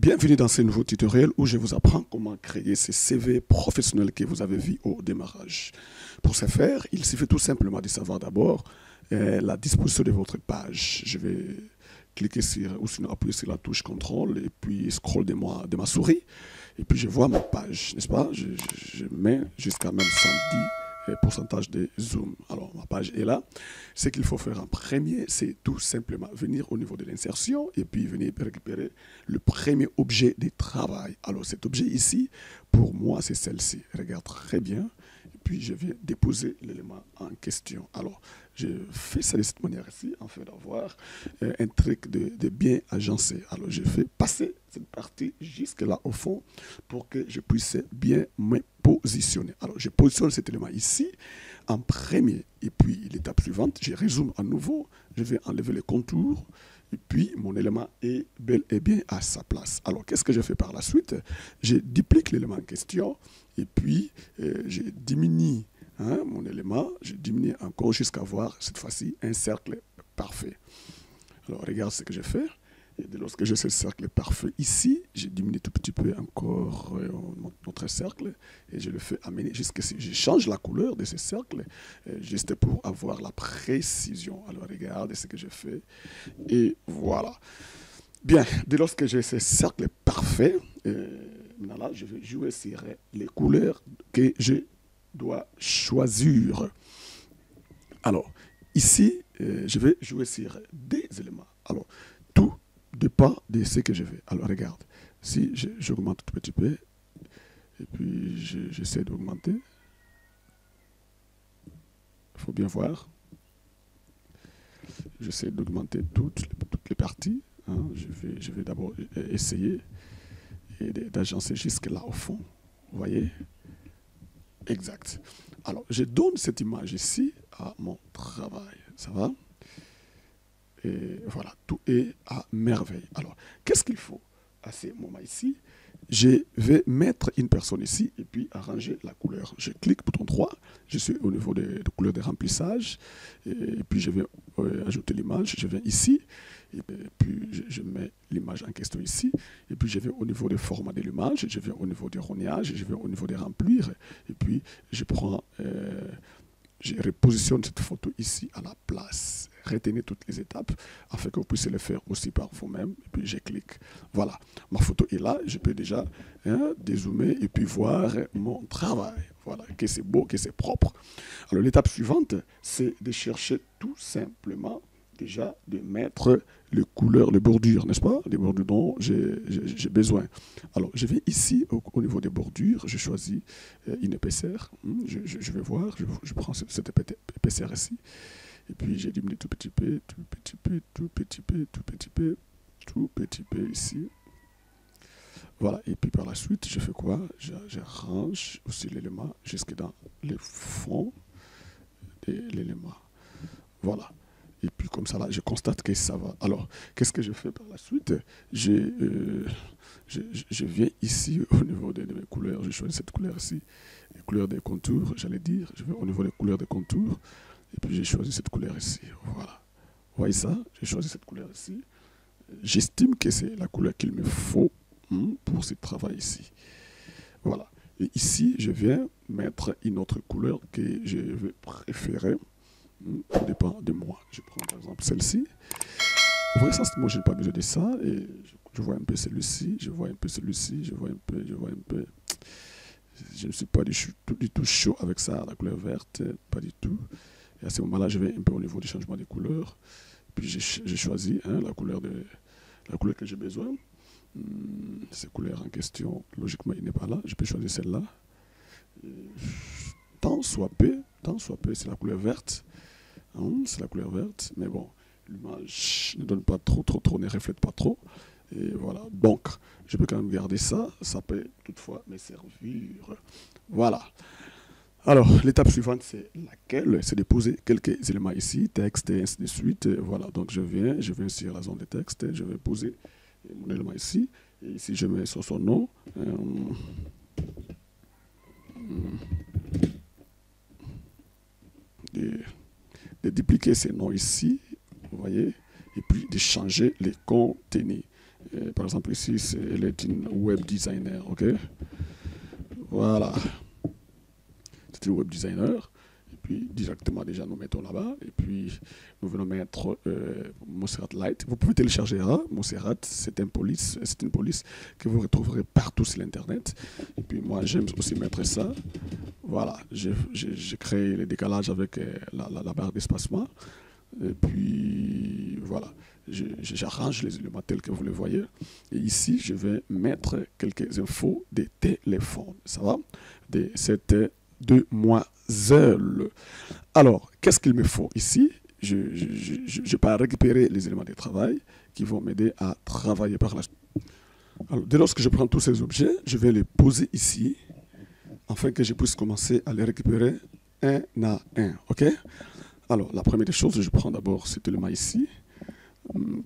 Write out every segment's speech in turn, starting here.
Bienvenue dans ce nouveau tutoriel où je vous apprends comment créer ce CV professionnel que vous avez vu au démarrage. Pour ce faire, il suffit tout simplement de savoir d'abord la disposition de votre page. Je vais cliquer sur, ou sinon appuyer sur la touche CTRL et puis scroll de ma souris. Et puis je vois ma page, n'est-ce pas? Je mets jusqu'à même 110 pourcentage de zoom. Alors, ma page est là. Ce qu'il faut faire en premier, c'est tout simplement venir au niveau de l'insertion et puis venir récupérer le premier objet de travail. Alors, cet objet ici, pour moi, c'est celle-ci. Regarde très bien. Et puis, je viens déposer l'élément en question. Alors, je fais ça de cette manière-ci, afin d'avoir un truc de bien agencé. Alors, je fais passer cette partie jusque là au fond pour que je puisse bien me positionner. Alors, je positionne cet élément ici en premier. Et puis, l'étape suivante, je résume à nouveau. Je vais enlever les contours. Et puis, mon élément est bel et bien à sa place. Alors, qu'est-ce que je fais par la suite? Je duplique l'élément en question. Et puis, je diminue mon élément. Je diminue encore jusqu'à avoir, cette fois-ci, un cercle parfait. Alors, regarde ce que je fais. Et lorsque j'ai ce cercle parfait ici, je diminue tout petit peu encore notre cercle et je le fais amener jusqu'ici. Je change la couleur de ce cercle juste pour avoir la précision. Alors regardez ce que je fais et voilà. Bien, dès lorsque j'ai ce cercle parfait, maintenant là, je vais jouer sur les couleurs que je dois choisir. Alors, ici, je vais jouer sur des éléments. Alors, tout dépend de ce que je fais. Alors, regarde. Si j'augmente tout petit peu, et puis j'essaie d'augmenter. Il faut bien voir. J'essaie d'augmenter toutes les parties. Hein. Je vais d'abord essayer d'agencer jusque là au fond. Vous voyez? Exact. Alors, je donne cette image ici à mon travail. Ça va? Et voilà, tout est à merveille. Alors, qu'est-ce qu'il faut à ce moment ici? Je vais mettre une personne ici et puis arranger la couleur. Je clique bouton droit, je suis au niveau de couleur de remplissage et puis je vais ajouter l'image. Je viens ici et puis je mets l'image en question ici et puis je vais au niveau du format de l'image, je viens au niveau du rognages, je vais au niveau de remplir et puis je prends... je repositionne cette photo ici à la place. Retenez toutes les étapes afin que vous puissiez le faire aussi par vous-même. Et puis je clique. Voilà, ma photo est là. Je peux déjà dézoomer et puis voir mon travail. Voilà, que c'est beau, que c'est propre. Alors l'étape suivante, c'est de chercher tout simplement déjà de mettre les couleurs, les bordures, n'est-ce pas? Les bordures dont j'ai besoin. Alors, je vais ici, au niveau des bordures, je choisis une épaisseur. Je vais voir, je prends cette épaisseur ici. Et puis, j'ai diminué tout petit peu, tout petit peu, tout petit peu, tout petit peu, tout petit peu ici. Voilà, et puis par la suite, je fais quoi? Je range aussi l'élément jusque dans le fond de l'élément. Voilà. Et puis comme ça, là, je constate que ça va. Alors, qu'est-ce que je fais par la suite? Je viens ici au niveau de mes couleurs. Je choisis cette couleur ici. Les couleurs des contours, j'allais dire. Je vais au niveau des couleurs des contours. Et puis j'ai choisi cette couleur ici. Voilà. Vous voyez ça? J'ai choisi cette couleur ici. J'estime que c'est la couleur qu'il me faut pour ce travail ici. Voilà. Et ici, je viens mettre une autre couleur que je vais préférer. Ça dépend de moi. Je prends par exemple celle-ci. Vous voyez ça, moi je n'ai pas besoin de ça. Et je vois un peu celui-ci, je vois un peu celui-ci, je vois un peu, je vois un peu. Je ne suis pas du tout chaud avec ça, la couleur verte, pas du tout. Et à ce moment-là, je vais un peu au niveau du changement des couleurs. Puis j'ai choisi la couleur que j'ai besoin. Cette couleur en question, logiquement, il n'est pas là. Je peux choisir celle-là. Tant soit peu, c'est la couleur verte. C'est la couleur verte, mais bon, l'image ne donne pas trop, ne reflète pas trop. Et voilà, donc, je peux quand même garder ça. Ça peut toutefois me servir. Voilà. Alors, l'étape suivante, c'est laquelle? C'est de poser quelques éléments ici, texte et ainsi de suite. Voilà, donc je viens sur la zone de texte, je vais poser mon élément ici. Et ici, je mets sur son nom. De dupliquer ces noms ici, vous voyez, et puis de changer les contenus. Et par exemple, ici, elle est une web designer, ok? Voilà. C'est une web designer. Et puis, directement, déjà, nous mettons là-bas. Et puis, nous venons mettre Montserrat Light. Vous pouvez télécharger Montserrat. C'est une police que vous retrouverez partout sur l'Internet. Et puis, moi, j'aime aussi mettre ça. Voilà. J'ai créé le décalage avec la barre d'espacement. Et puis, voilà. J'arrange les éléments tels que vous les voyez. Et ici, je vais mettre quelques infos des téléphones. Ça va? De cette demoiselle. Alors, qu'est-ce qu'il me faut ici? Je peux récupérer les éléments de travail qui vont m'aider à travailler par la suite. Alors, dès lors que je prends tous ces objets, je vais les poser ici, afin que je puisse commencer à les récupérer un à un. OK? Alors, la première des choses, je prends d'abord cet élément ici,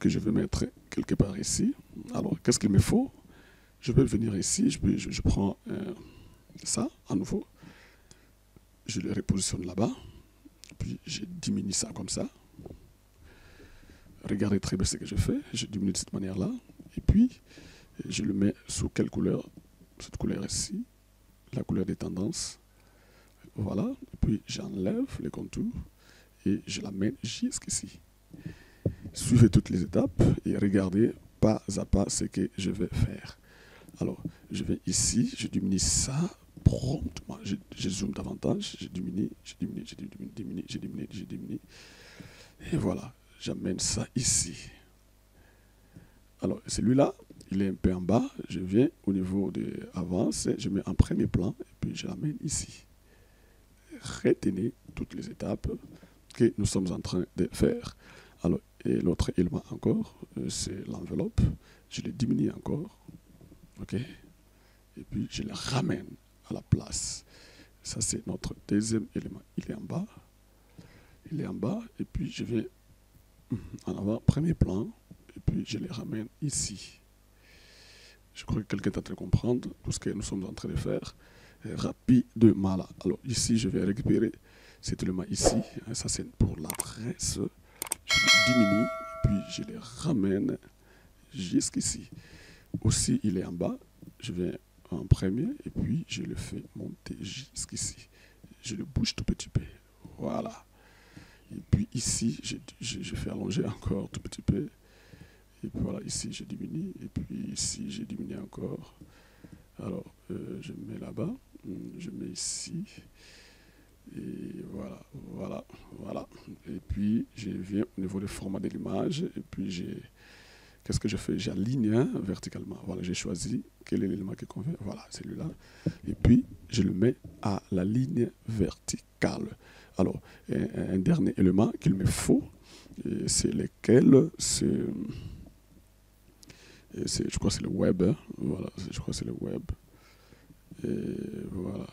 que je vais mettre quelque part ici. Alors, qu'est-ce qu'il me faut? Je vais venir ici, je prends ça à nouveau. Je le repositionne là-bas, puis je diminue ça comme ça. Regardez très bien ce que je fais. Je diminue de cette manière-là, et puis je le mets sous quelle couleur? Cette couleur ici, la couleur des tendances. Voilà, et puis j'enlève les contours et je l'amène jusqu'ici. Suivez toutes les étapes et regardez pas à pas ce que je vais faire. Alors, je vais ici, je diminue ça promptement. Je zoome davantage, je diminue. Et voilà, j'amène ça ici. Alors, celui-là, il est un peu en bas. Je viens au niveau de avance, je mets en premier plan et puis je l'amène ici. Retenez toutes les étapes que nous sommes en train de faire. Alors, et l'autre élément encore, c'est l'enveloppe. Je le diminue encore. OK? Et puis, je le ramène à la place. Ça, c'est notre deuxième élément. Il est en bas. Il est en bas. Et puis, je vais en avant, premier plan. Et puis, je les ramène ici. Je crois que quelqu'un est en train de comprendre tout ce que nous sommes en train de faire rapidement là. Alors, ici, je vais récupérer cet élément ici. Ça, c'est pour l'adresse. Je le diminue. Et puis, je les ramène jusqu'ici. Aussi, il est en bas. Je vais en premier et puis je le fais monter jusqu'ici. Je le bouge tout petit peu. Voilà. Et puis ici, je fais allonger encore tout petit peu. Et puis voilà, ici, je diminue. Et puis ici, je diminue encore. Alors, je mets là-bas. Je mets ici. Et voilà, voilà, voilà. Et puis, je viens au niveau du format de l'image. Et puis, qu'est-ce que je fais? J'aligne verticalement. Voilà, j'ai choisi quel est l'élément qui convient. Voilà, celui-là. Et puis, je le mets à la ligne verticale. Alors, un dernier élément qu'il me faut, c'est lequel? Je crois que c'est le web. Hein. Voilà, je crois que c'est le web. Et voilà.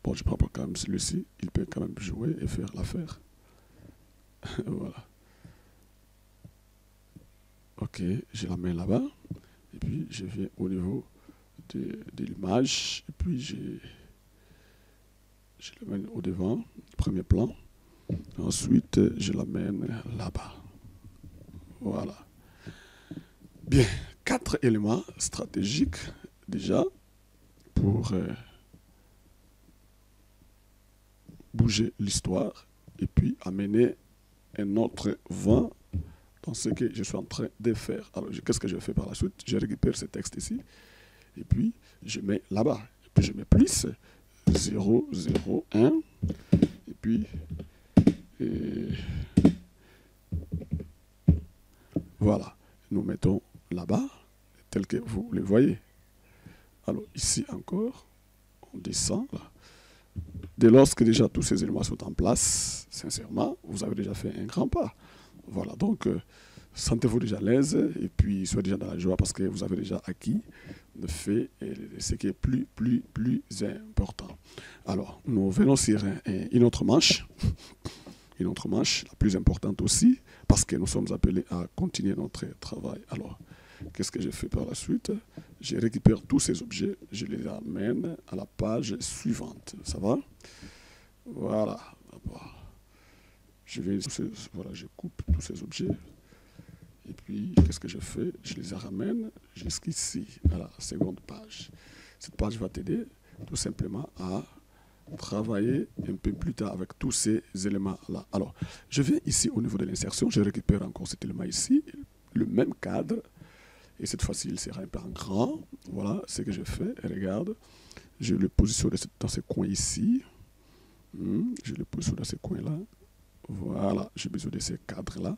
Bon, je prends pas quand même celui-ci. Il peut quand même jouer et faire l'affaire. Voilà. Ok, je la mets là-bas. Et puis, je viens au niveau de l'image. Et puis, je l'amène au devant, premier plan. Ensuite, je l'amène là-bas. Voilà. Bien, 4 éléments stratégiques déjà pour bouger l'histoire et puis amener un autre vent dans ce que je suis en train de faire. Alors, qu'est-ce que je fais par la suite? Je récupère ce texte ici et puis je mets là-bas. Et puis je mets plus 0, 0, 1 et puis voilà. Nous mettons là-bas tel que vous le voyez. Alors ici encore, on descend là. Dès lors que déjà tous ces éléments sont en place, sincèrement, vous avez déjà fait un grand pas. Voilà, donc sentez-vous déjà à l'aise et puis soyez déjà dans la joie parce que vous avez déjà acquis le fait et ce qui est plus important. Alors, nous venons sur une autre manche, la plus importante aussi, parce que nous sommes appelés à continuer notre travail. Alors, qu'est-ce que je fais par la suite? Je récupère tous ces objets, je les amène à la page suivante. Ça va? Voilà. Voilà, je coupe tous ces objets. Et puis, qu'est-ce que je fais? Je les ramène jusqu'ici, à la seconde page. Cette page va t'aider tout simplement à travailler un peu plus tard avec tous ces éléments-là. Alors, je viens ici au niveau de l'insertion, je récupère encore cet élément ici, le même cadre, et cette fois-ci, il sera un peu en grand. Voilà ce que je fais. Et regarde, je le positionne dans ce coin ici. Je le positionne dans ce coin-là. Voilà, j'ai besoin de ces cadres-là.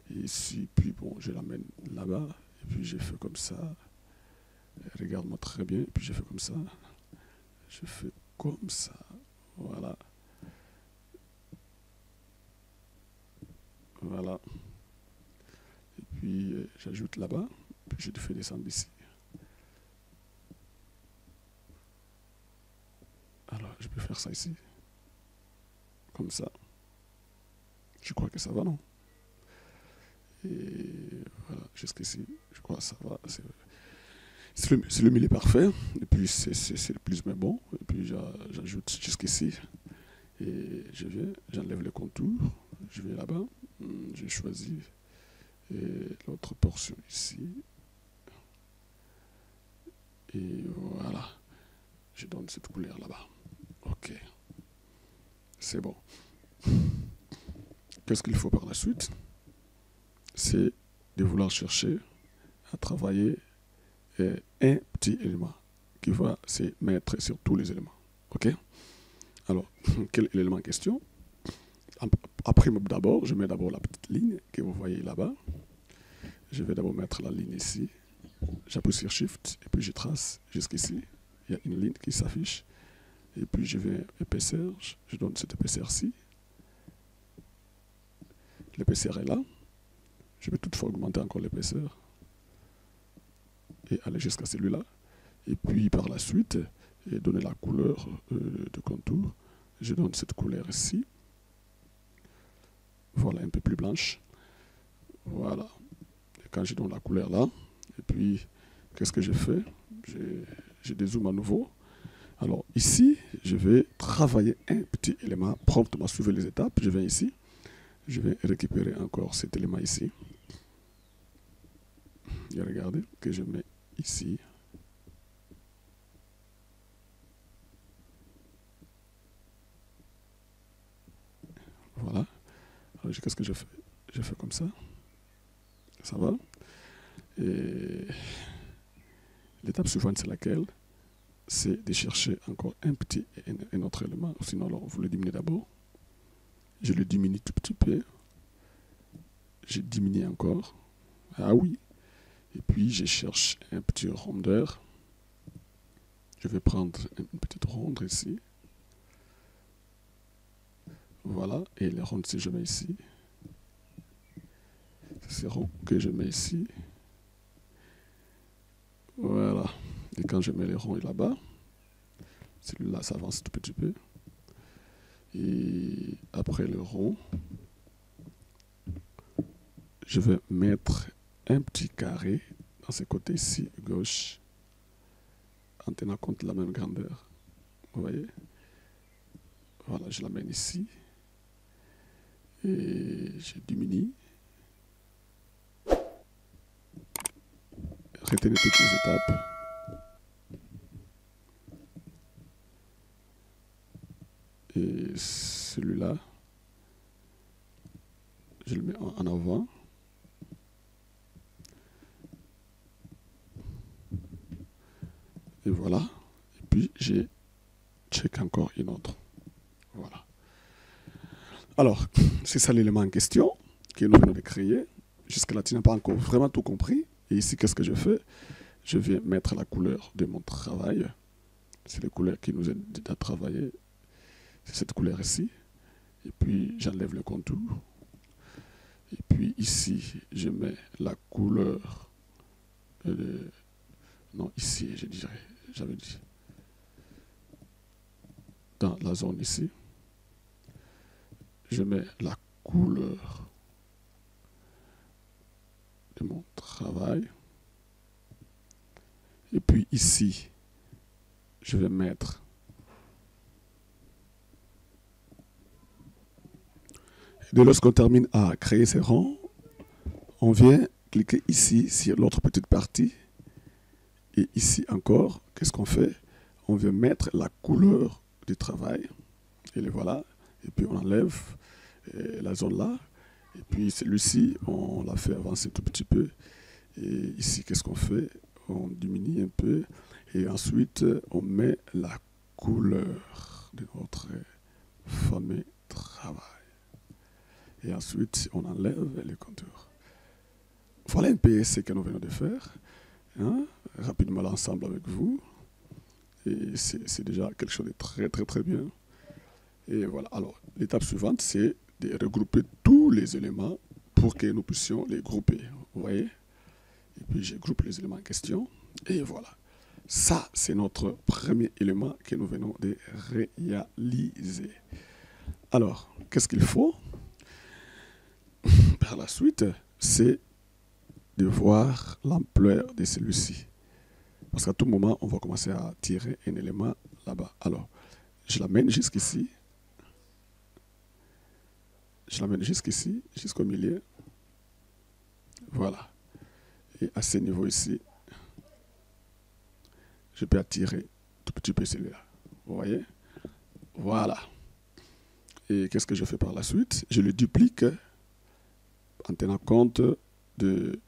Et ici, puis bon, je l'amène là-bas. Et puis, je fais comme ça. Regarde-moi très bien. Et puis, je fais comme ça. Je fais comme ça. Voilà. Voilà. Et puis, j'ajoute là-bas. Puis, je te fais descendre ici. Alors, je peux faire ça ici. Comme ça. Je crois que ça va, non? Et voilà, jusqu'ici, je crois que ça va. C'est le milieu parfait. Et puis, c'est le plus mais bon. Et puis, j'ajoute jusqu'ici. Et je viens, j'enlève le contour. Je vais là-bas. Je choisis l'autre portion ici. Et voilà. Je donne cette couleur là-bas. OK. C'est bon. Qu'est-ce qu'il faut par la suite? C'est de vouloir chercher à travailler un petit élément qui va se mettre sur tous les éléments. OK? Alors, quel est l'élément en question? Après, d'abord, je mets d'abord la petite ligne que vous voyez là-bas. Je vais d'abord mettre la ligne ici. J'appuie sur Shift et puis je trace jusqu'ici. Il y a une ligne qui s'affiche. Et puis je vais épaisseur. Je donne cette épaisseur-ci. L'épaisseur est là. Je vais toutefois augmenter encore l'épaisseur. Et aller jusqu'à celui-là. Et puis par la suite, et donner la couleur de contour. Je donne cette couleur ici. Voilà, un peu plus blanche. Voilà. Et quand je donne la couleur là, et puis, qu'est-ce que je fais? Je dézoome à nouveau. Alors ici, je vais travailler un petit élément promptement, suivre les étapes. Je viens ici. Je vais récupérer encore cet élément ici. Et regardez que je mets ici. Voilà. Alors, qu'est-ce que je fais? Je fais comme ça. Ça va. Et l'étape suivante, c'est laquelle? C'est de chercher encore un autre élément. Sinon, alors, vous le diminuez d'abord. Je le diminue tout petit peu. Je diminue encore. Ah oui. Et puis, je cherche un petit rondeur. Je vais prendre une petite ronde ici. Voilà. Et les rondes, si je mets ici. C'est rond que je mets ici. Voilà. Et quand je mets les ronds là-bas, celui-là s'avance tout petit peu. Et après le rond, je vais mettre un petit carré dans ce côté-ci gauche, en tenant compte de la même grandeur. Vous voyez? Voilà, je l'amène ici. Et je diminue. Retenez toutes les étapes. Et celui-là, je le mets en avant. Et voilà. Et puis, j'ai check encore une autre. Voilà. Alors, c'est ça l'élément en question que nous venons de créer. Jusque-là, tu n'as pas encore vraiment tout compris. Et ici, qu'est-ce que je fais? Je viens mettre la couleur de mon travail. C'est la couleur qui nous aide à travailler. C'est cette couleur ici. Et puis, j'enlève le contour. Et puis, ici, je mets la couleur. Non, ici, je dirais. J'avais dit. Dans la zone ici. Je mets la couleur de mon travail. Et puis ici, je vais mettre et lorsqu'on termine à créer ces rangs, on vient cliquer ici sur l'autre petite partie. Et ici encore, qu'est-ce qu'on fait? On veut mettre la couleur du travail. Et le voilà. Et puis on enlève la zone là. Et puis celui-ci, on l'a fait avancer tout petit peu. Et ici, qu'est-ce qu'on fait? On diminue un peu. Et ensuite, on met la couleur de notre fameux travail. Et ensuite, on enlève les contours. Voilà un peu ce que nous venons de faire. Hein? Rapidement l'ensemble avec vous. Et c'est déjà quelque chose de très, très, très bien. Et voilà. Alors, l'étape suivante, c'est de regrouper tous les éléments pour que nous puissions les grouper. Vous voyez? Et puis, je groupe les éléments en question. Et voilà. Ça, c'est notre premier élément que nous venons de réaliser. Alors, qu'est-ce qu'il faut? Par la suite, c'est de voir l'ampleur de celui-ci. Parce qu'à tout moment, on va commencer à tirer un élément là-bas. Alors, je l'amène jusqu'ici. Je l'amène jusqu'ici, jusqu'au milieu. Voilà. Et à ce niveau ici, je peux attirer tout petit peu celui-là. Vous voyez? Voilà. Et qu'est-ce que je fais par la suite? Je le duplique en tenant compte des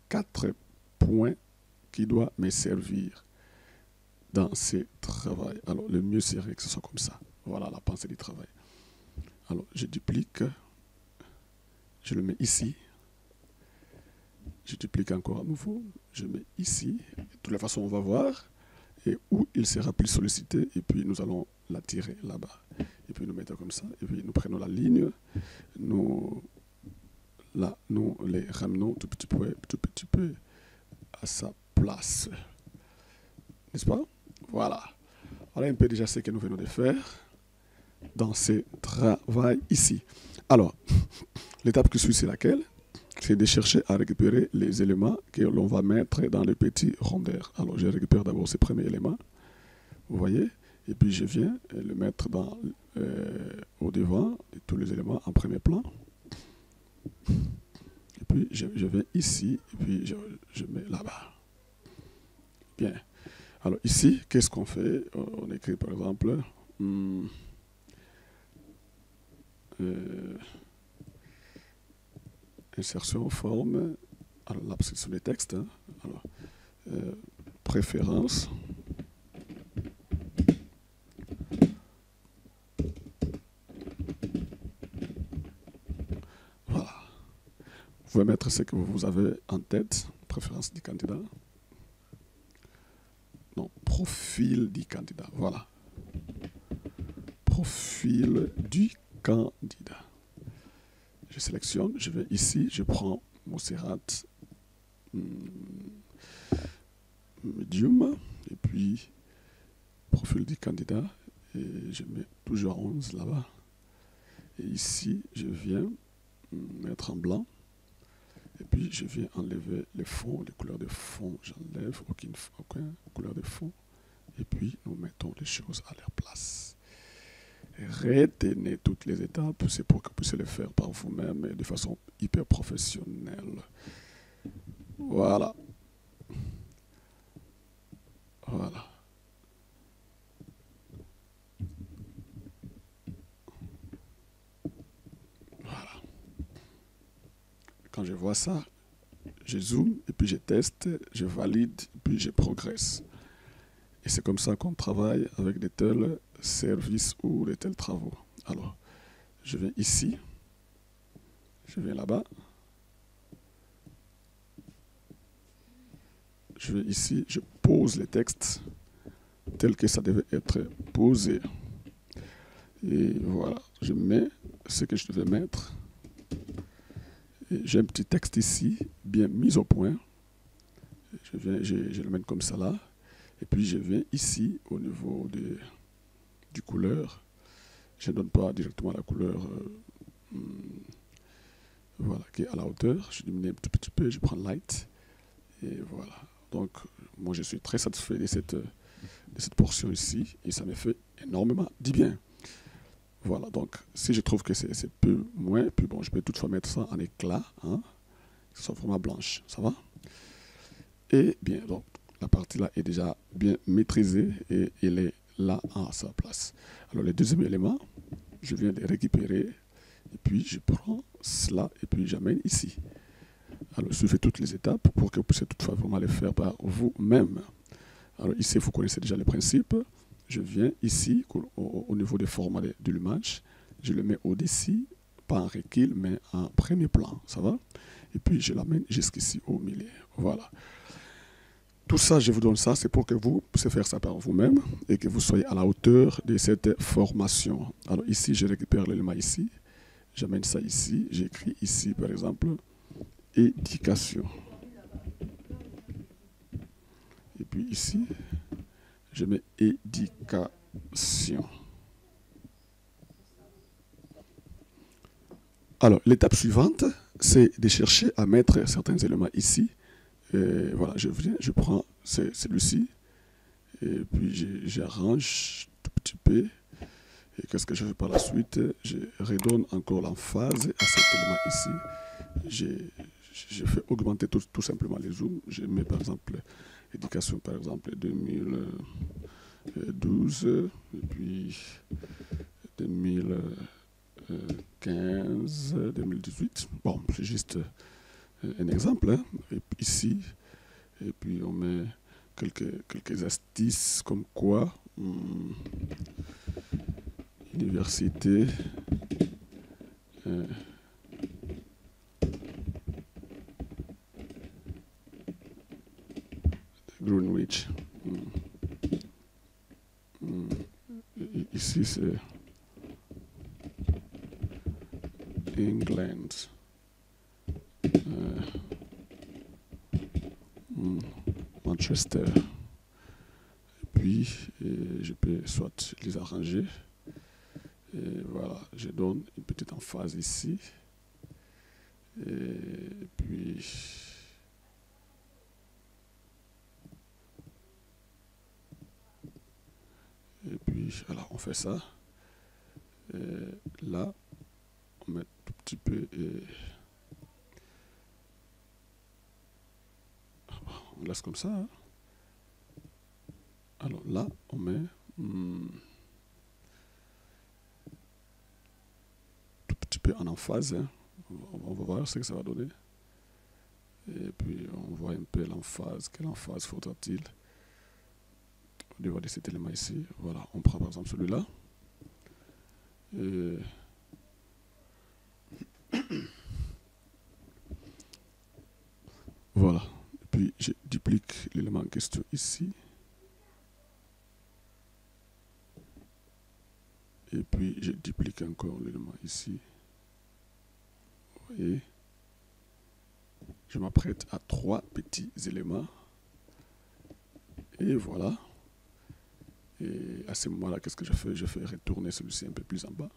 4 points qui doivent me servir dans ce travail. Alors, le mieux serait que ce soit comme ça. Voilà la pensée du travail. Alors, je duplique. Je le mets ici. Je duplique encore à nouveau. Je mets ici. De toute la façon, on va voir et où il sera plus sollicité. Et puis, nous allons l'attirer là-bas. Et puis, nous mettons comme ça. Et puis, nous prenons la ligne. Nous les ramenons tout petit peu à sa place. N'est-ce pas? Voilà. Voilà un peu déjà ce que nous venons de faire dans ce travail ici. Alors, l'étape qui suit, c'est laquelle? C'est de chercher à récupérer les éléments que l'on va mettre dans le petit rondeur. Alors, je récupère d'abord ces premiers éléments. Vous voyez? Et puis, je viens le mettre au devant de tous les éléments en premier plan. Et puis, je vais ici, et puis je mets là-bas. Bien. Alors, ici, qu'est-ce qu'on fait? On écrit, par exemple, insertion, forme. Alors, là, c'est sur les textes. Hein. Alors, préférence. Voilà. Vous pouvez mettre ce que vous avez en tête. Préférence du candidat. Non, profil du candidat. Voilà. Profil du candidat. Je sélectionne, je vais ici, je prends Montserrat Medium, et puis profil du candidat, et je mets toujours 11 là-bas. Et ici, je viens mettre en blanc, et puis je viens enlever les fonds, les couleurs de fond, j'enlève aucune couleur de fond, et puis nous mettons les choses à leur place. Retenez toutes les étapes, c'est pour que vous puissiez le faire par vous-même de façon hyper professionnelle. Voilà. Voilà. Voilà. Quand je vois ça, je zoome, et puis je teste, je valide, et puis je progresse. Et c'est comme ça qu'on travaille avec de tels services ou de tels travaux. Alors, je viens ici, je viens là-bas, je vais ici, je pose les textes tels que ça devait être posé. Et voilà, je mets ce que je devais mettre. J'ai un petit texte ici, bien mis au point. Je le mets comme ça là. Et puis je viens ici, au niveau du couleur. Je ne donne pas directement la couleur voilà, qui est à la hauteur. Je diminue un tout petit peu, je prends light. Et voilà. Donc, moi, je suis très satisfait de cette portion ici. Et ça me fait énormément du bien. Voilà. Donc, si je trouve que c'est peu moins, puis bon, je peux toutefois mettre ça en éclat. Hein, que ce soit format blanche. Ça va? Et bien, donc, la partie là est déjà bien maîtrisée et elle est là à sa place. Alors, le deuxième élément, je viens de récupérer et puis je prends cela et puis j'amène ici. Alors, suivez toutes les étapes pour que vous puissiez toutefois vraiment les faire par vous-même. Alors, ici, vous connaissez déjà le principe. Je viens ici, au niveau des formats de l'image, je le mets au-dessus, pas en recul, mais en premier plan. Ça va? Et puis, je l'amène jusqu'ici au milieu. Voilà. Tout ça, je vous donne ça, c'est pour que vous puissiez faire ça par vous-même et que vous soyez à la hauteur de cette formation. Alors ici, je récupère l'élément ici, j'amène ça ici, j'écris ici, par exemple, éducation. Et puis ici, je mets éducation. Alors, l'étape suivante, c'est de chercher à mettre certains éléments ici. Et voilà, je viens, je prends celui-ci, et puis j'arrange tout petit peu. Et qu'est-ce que je fais par la suite? Je redonne encore l'emphase à cet élément ici. Je fais augmenter tout simplement les zooms. Je mets par exemple éducation, par exemple 2012, et puis 2015, 2018. Bon, c'est juste un exemple. Hein. Et puis ici, et puis on met quelques astuces comme quoi université Greenwich. Ici c'est England. Manchester. Et puis, je peux soit les arranger. Et voilà, je donne une petite emphase ici. Et puis, alors on fait ça. Et là, on met tout petit peu. On laisse comme ça. Hein. Alors là, on met tout petit peu en emphase. Hein. On va voir ce que ça va donner. Et puis on voit un peu l'emphase. Quelle emphase faudra-t-il au niveau de cet élément ici? Voilà, on prend par exemple celui-là. Voilà. Et puis je duplique l'élément en question ici. Et puis je duplique encore l'élément ici. Vous voyez? Je m'apprête à 3 petits éléments. Et voilà. Et à ce moment-là, qu'est-ce que je fais? Je fais retourner celui-ci un peu plus en bas.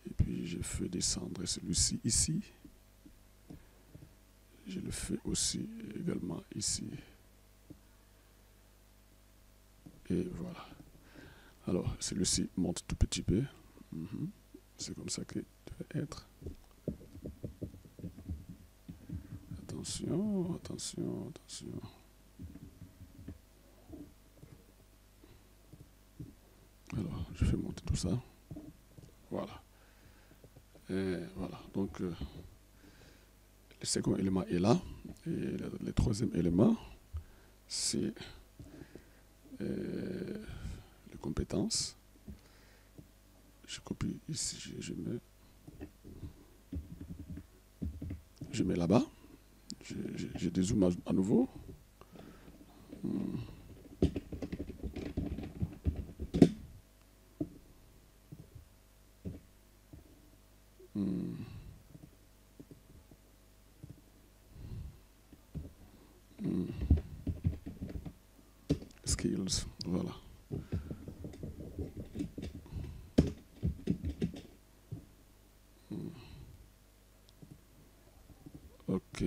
Et puis je fais descendre celui-ci ici. Je le fais aussi également ici. Et voilà. Alors, celui-ci monte tout petit peu. C'est comme ça qu'il devait être. Attention, attention, attention. Alors, je fais monter tout ça. Voilà. Et voilà. Donc, le second élément est là. Et le troisième élément, c'est les compétences. Je copie ici, je mets là-bas. Je dézoome à nouveau. Skills, voilà. Ok.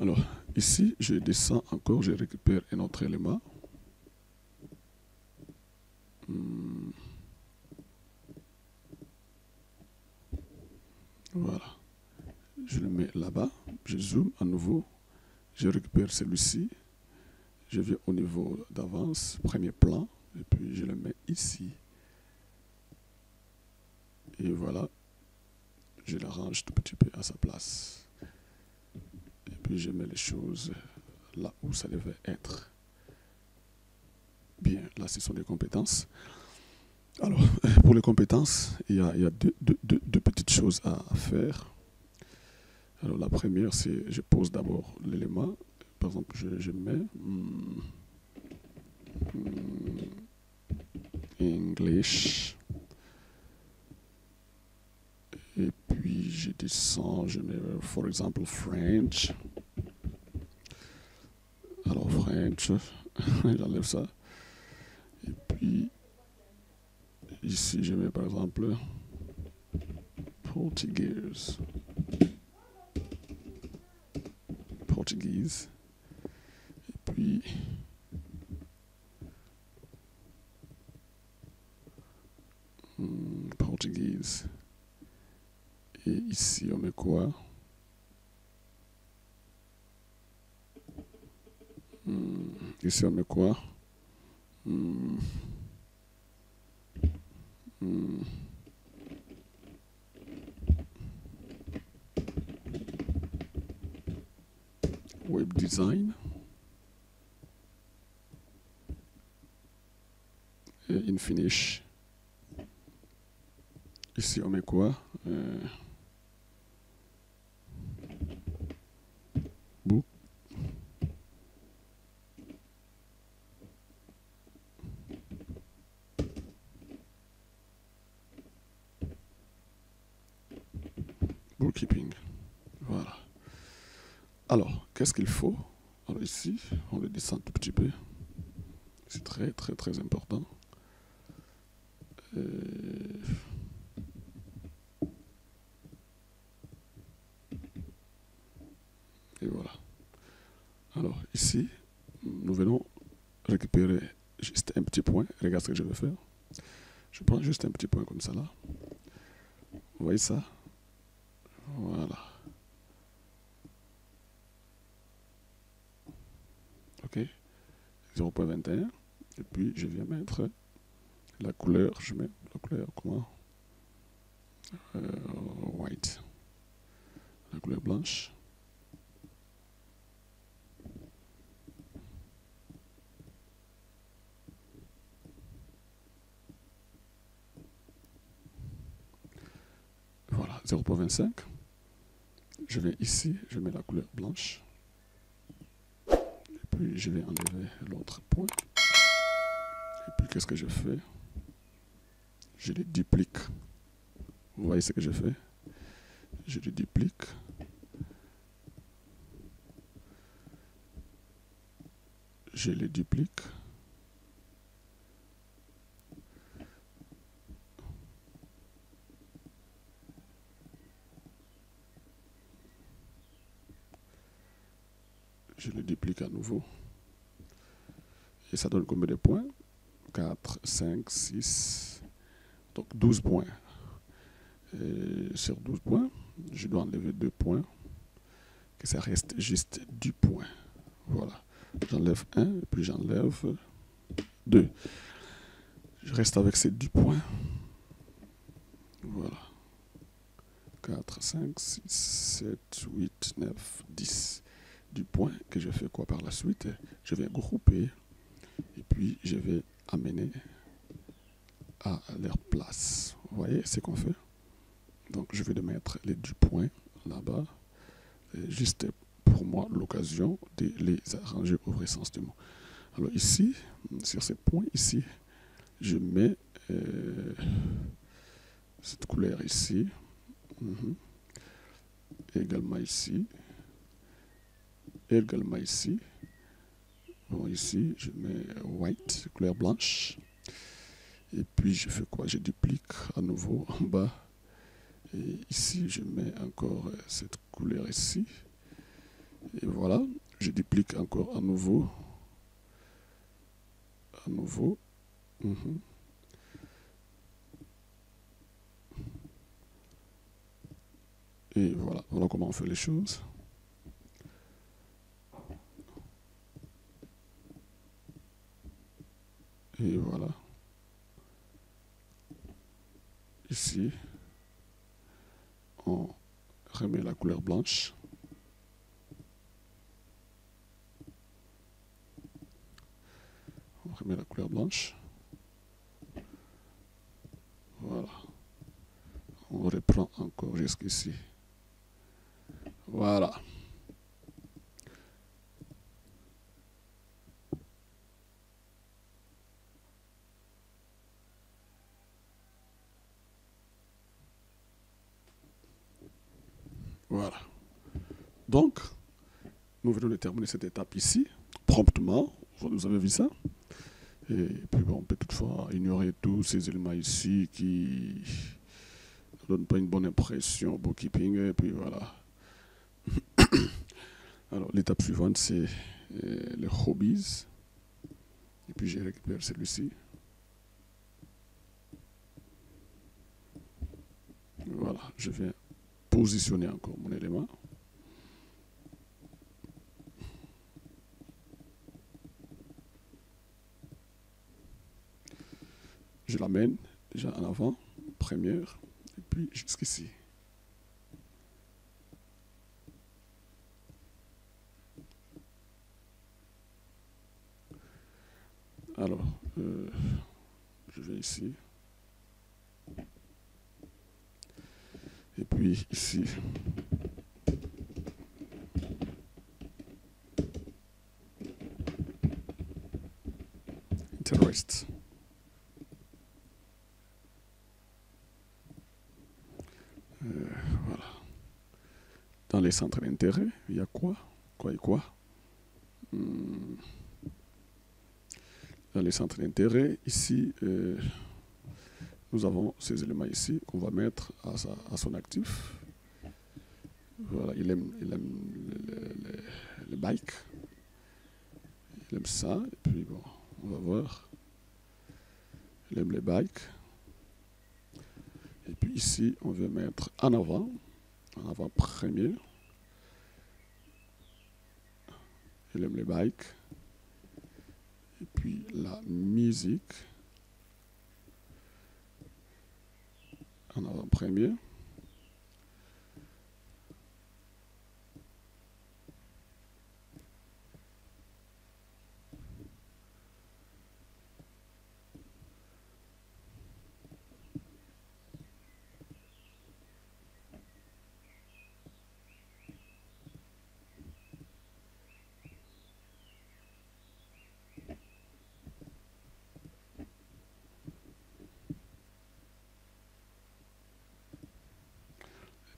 Alors, ici, je descends encore, je récupère un autre élément. Voilà. Je le mets là-bas. Je zoome à nouveau. Je récupère celui-ci. Je viens au niveau d'avance, premier plan. Et puis je le mets ici. Et voilà. Je l'arrange tout petit peu à sa place. Et puis je mets les choses là où ça devait être. Bien, là ce sont les compétences. Alors, pour les compétences, il y a deux petites choses à faire. Alors la première, c'est je pose d'abord l'élément. Par exemple, je mets English. Et puis je descends, je mets, for example, French. Alors French, j'enlève ça. Et puis ici, je mets par exemple Portuguese. Portuguese. Et puis Portuguese. Et ici, on met quoi? Ici, on met quoi? Web design. Et in finish. Ici, on met quoi? Book. Bookkeeping. Voilà. Alors, qu'est-ce qu'il faut? Alors ici, on le descend un tout petit peu. C'est très, très, très important. Et voilà. Alors ici, nous venons récupérer juste un petit point. Regarde ce que je vais faire. Je prends juste un petit point comme ça là. Vous voyez ça? Voilà. OK. 0.21. Et puis je viens mettre la couleur. Je mets la couleur comment? White. La couleur blanche. Voilà, 0.25. Je vais ici, je mets la couleur blanche. Et puis je vais enlever l'autre point. Et puis qu'est-ce que je fais? Je les duplique. Vous voyez ce que je fais? Je les duplique. Je les duplique. Je le duplique à nouveau. Et ça donne combien de points? 4, 5, 6. Donc 12 points. Et sur 12 points, je dois enlever 2 points. Que ça reste juste 10 points. Voilà. J'enlève 1 et puis j'enlève 2. Je reste avec ces 10 points. Voilà. 4, 5, 6, 7, 8, 9, 10. Du point que je fais quoi par la suite? Je vais grouper et puis je vais amener à leur place. Vous voyez ce qu'on fait? Donc je vais mettre les 10 points là-bas. Juste pour moi l'occasion de les arranger au vrai sens du mot. Alors ici, sur ces points ici, je mets cette couleur ici. Également ici. Également ici. Bon, ici, je mets white, couleur blanche. Et puis, je fais quoi? Je duplique à nouveau en bas. Et ici, je mets encore cette couleur ici. Et voilà, je duplique encore à nouveau. À nouveau. Et voilà, voilà comment on fait les choses. Et voilà. Ici, on remet la couleur blanche. On remet la couleur blanche. Voilà. On reprend encore jusqu'ici. Voilà. Voilà. Donc, nous venons de terminer cette étape ici, promptement. Vous avez vu ça? Et puis bon, on peut toutefois ignorer tous ces éléments ici qui ne donnent pas une bonne impression au bookkeeping. Et puis voilà. Alors, l'étape suivante, c'est les hobbies. Et puis, je récupère celui-ci. Voilà, je viens positionner encore mon élément. Je l'amène déjà en avant, première, et puis jusqu'ici. Alors, je vais ici. Et puis ici. Interest. Voilà. Dans les centres d'intérêt, il y a quoi? Quoi et quoi? Dans les centres d'intérêt, ici, nous avons ces éléments ici qu'on va mettre à son actif. Voilà, il aime le bike. Il aime ça. Et puis bon, on va voir. Il aime les bikes. Et puis ici, on veut mettre en avant premier. Il aime les bikes. Et puis la musique en avant premier.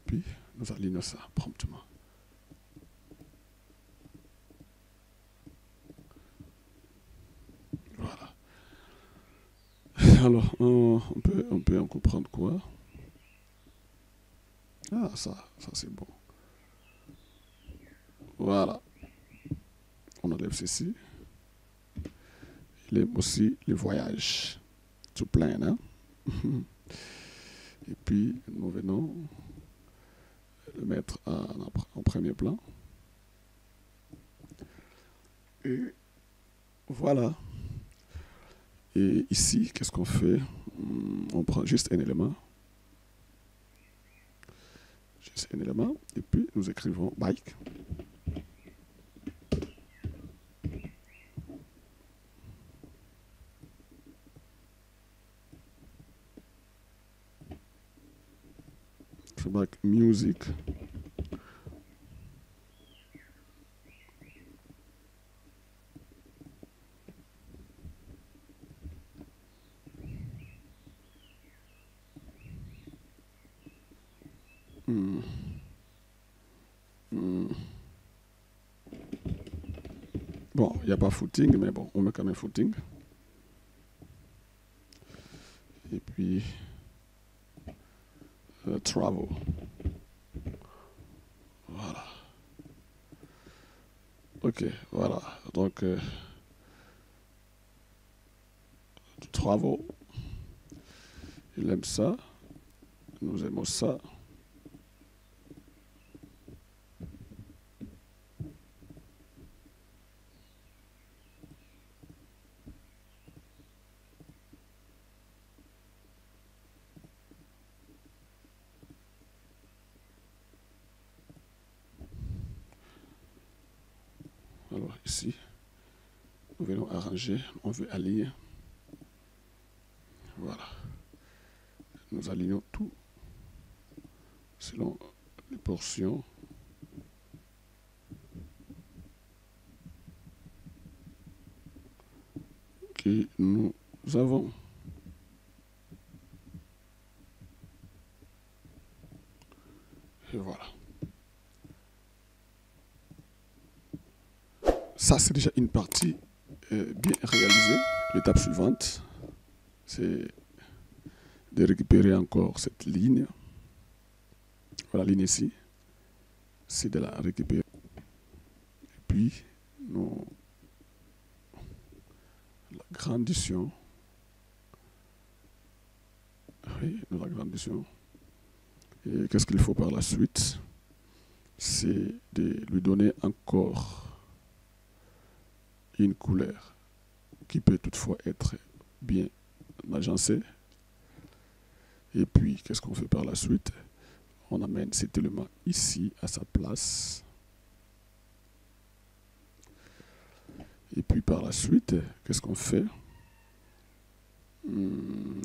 Puis nous alignons ça promptement. Voilà. Alors, on peut en comprendre quoi? Ah, ça c'est bon. Voilà. On enlève ceci. Il aime aussi les voyages. Tout plein, hein? Et puis, nous venons le mettre en premier plan. Et voilà. Et ici, qu'est-ce qu'on fait? On prend juste un élément. Juste un élément. Et puis, nous écrivons bike. Bike music. Bon, il n'y a pas footing, mais bon, on met quand même footing. Et puis, travel. Voilà. Ok, voilà. Donc, travel. Il aime ça. Nous aimons ça. Alors ici, nous venons arranger, on veut aligner. Voilà. Nous alignons tout selon les portions que nous avons. Et voilà. Ça, c'est déjà une partie bien réalisée. L'étape suivante, c'est de récupérer encore cette ligne. Voilà, la ligne ici. C'est de la récupérer. Et puis, nous l'agrandissons. Oui, nous l'agrandissons. Et qu'est-ce qu'il faut par la suite? C'est de lui donner encore une couleur qui peut toutefois être bien agencée. Et puis, qu'est-ce qu'on fait par la suite? On amène cet élément ici à sa place. Et puis par la suite, qu'est-ce qu'on fait?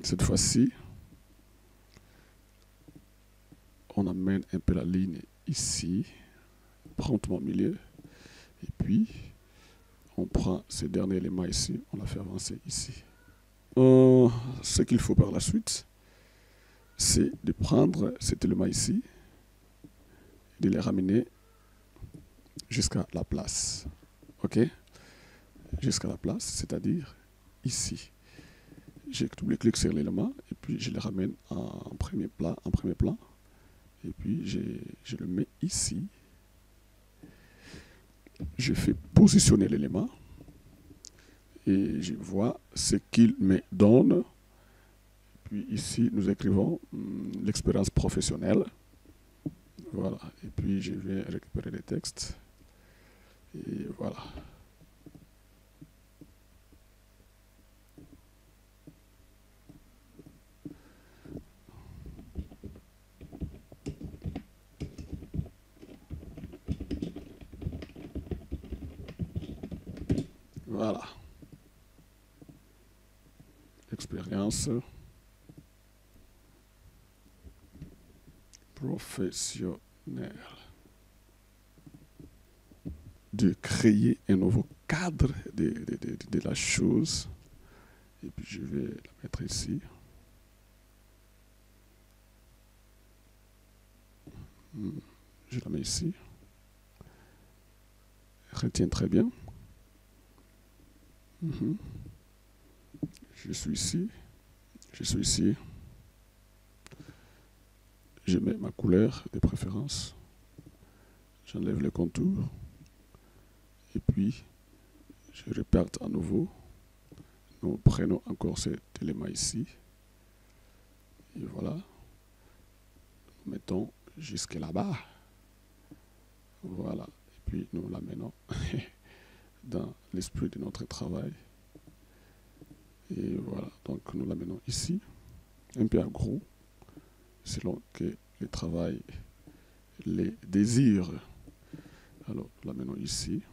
Cette fois-ci, on amène un peu la ligne ici, promptement au milieu. Et puis, on prend ce dernier élément ici, on l'a fait avancer ici. Ce qu'il faut par la suite, c'est de prendre cet élément ici, de le ramener jusqu'à la place. OK? Jusqu'à la place, c'est-à-dire ici. J'ai double-clic sur l'élément et puis je le ramène en premier plan. Et puis je le mets ici. Je fais positionner l'élément et je vois ce qu'il me donne. Puis ici, nous écrivons l'expérience professionnelle. Voilà. Et puis je vais récupérer les textes. Et voilà. Voilà. Expérience professionnelle. De créer un nouveau cadre de la chose. Et puis je vais la mettre ici. Je la mets ici. Retiens très bien. Je suis ici. Je suis ici. Je mets ma couleur de préférence. J'enlève les contours. Et puis, je répète à nouveau. Nous prenons encore cet élément ici. Et voilà. Nous mettons jusque là-bas. Voilà. Et puis, nous l'amenons dans l'esprit de notre travail. Et voilà. Donc, nous l'amenons ici. Un peu à gros. Selon que le travail les désire. Alors, nous l'amenons ici.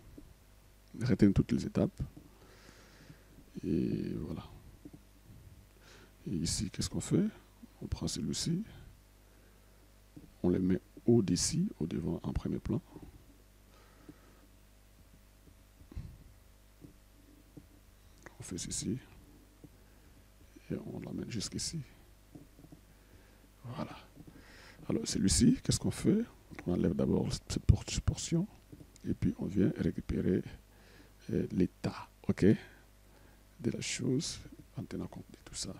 Retenez toutes les étapes. Et voilà. Et ici, qu'est-ce qu'on fait? On prend celui-ci. On le met au-dessus, au devant, en premier plan. On fait ceci. Et on l'amène jusqu'ici. Voilà. Alors, celui-ci, qu'est-ce qu'on fait? On enlève d'abord cette portion. Et puis, on vient récupérer l'état, OK, de la chose, en tenant compte de tout ça.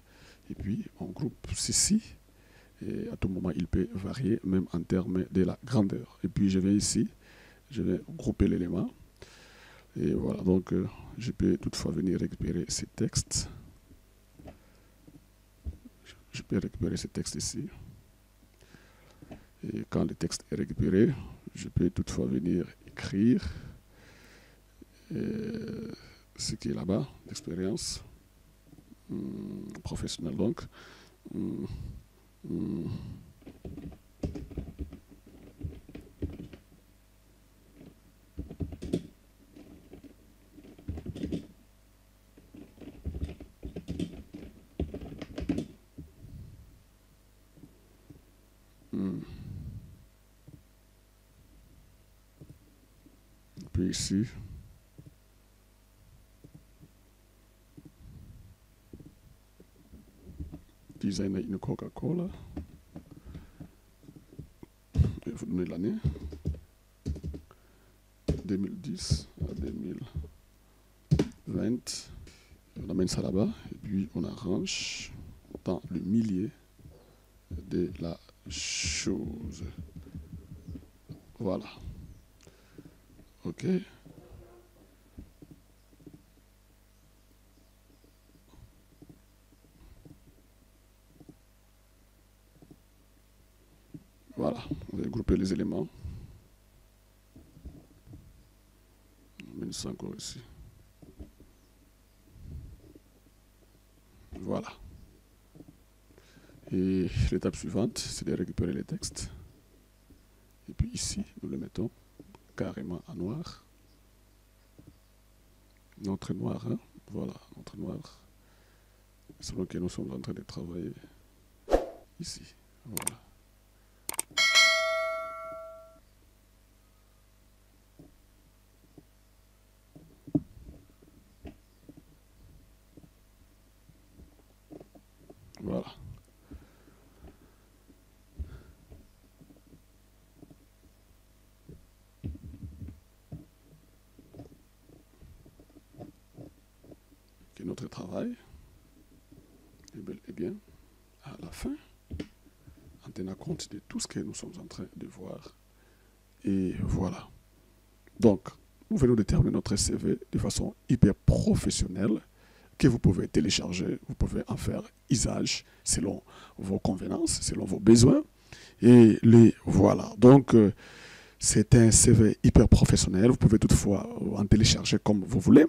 Et puis, on groupe ceci. Et à tout moment, il peut varier, même en termes de la grandeur. Et puis, je vais ici, je vais grouper l'élément. Et voilà, donc, je peux toutefois venir récupérer ces textes. Je peux récupérer ces textes ici. Et quand le texte est récupéré, je peux toutefois venir écrire ce qui est là-bas, l'expérience professionnelle. Donc, puis ici, designer une Coca-Cola. Il faut donner l'année. 2010 à 2020. On amène ça là-bas et puis on arrange dans le milieu de la chose. Voilà. OK. Voilà. On va grouper les éléments. On met ça encore ici. Voilà. Et l'étape suivante, c'est de récupérer les textes. Et puis ici, nous le mettons carrément en noir. Notre noir, hein? Voilà, notre noir. Selon que nous sommes en train de travailler ici. Voilà. Voilà. Que notre travail est bel et bien à la fin, en tenant compte de tout ce que nous sommes en train de voir. Et voilà. Donc, nous venons de terminer notre CV de façon hyper professionnelle que vous pouvez télécharger, vous pouvez en faire usage selon vos convenances, selon vos besoins. Et les voilà. Donc, c'est un CV hyper professionnel. Vous pouvez toutefois en télécharger comme vous voulez.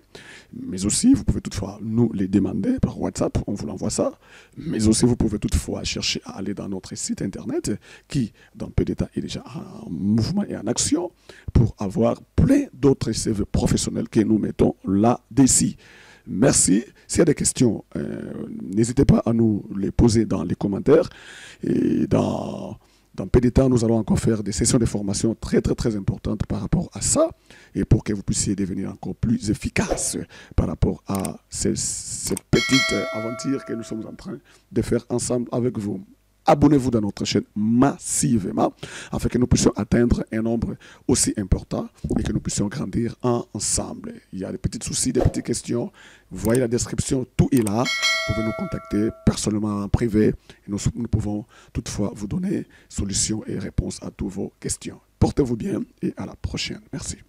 Mais aussi, vous pouvez toutefois nous les demander par WhatsApp. On vous l'envoie ça. Mais aussi, vous pouvez toutefois chercher à aller dans notre site internet qui, dans peu d'état, est déjà en mouvement et en action pour avoir plein d'autres CV professionnels que nous mettons là-dessus. Merci. S'il y a des questions, n'hésitez pas à nous les poser dans les commentaires. Et dans peu de temps, nous allons encore faire des sessions de formation très, très, très importantes par rapport à ça et pour que vous puissiez devenir encore plus efficace par rapport à cette petite aventure que nous sommes en train de faire ensemble avec vous. Abonnez-vous dans notre chaîne massivement afin que nous puissions atteindre un nombre aussi important et que nous puissions grandir ensemble. Il y a des petits soucis, des petites questions. Voyez la description, tout est là. Vous pouvez nous contacter personnellement en privé. Et nous pouvons toutefois vous donner solutions et réponses à toutes vos questions. Portez-vous bien et à la prochaine. Merci.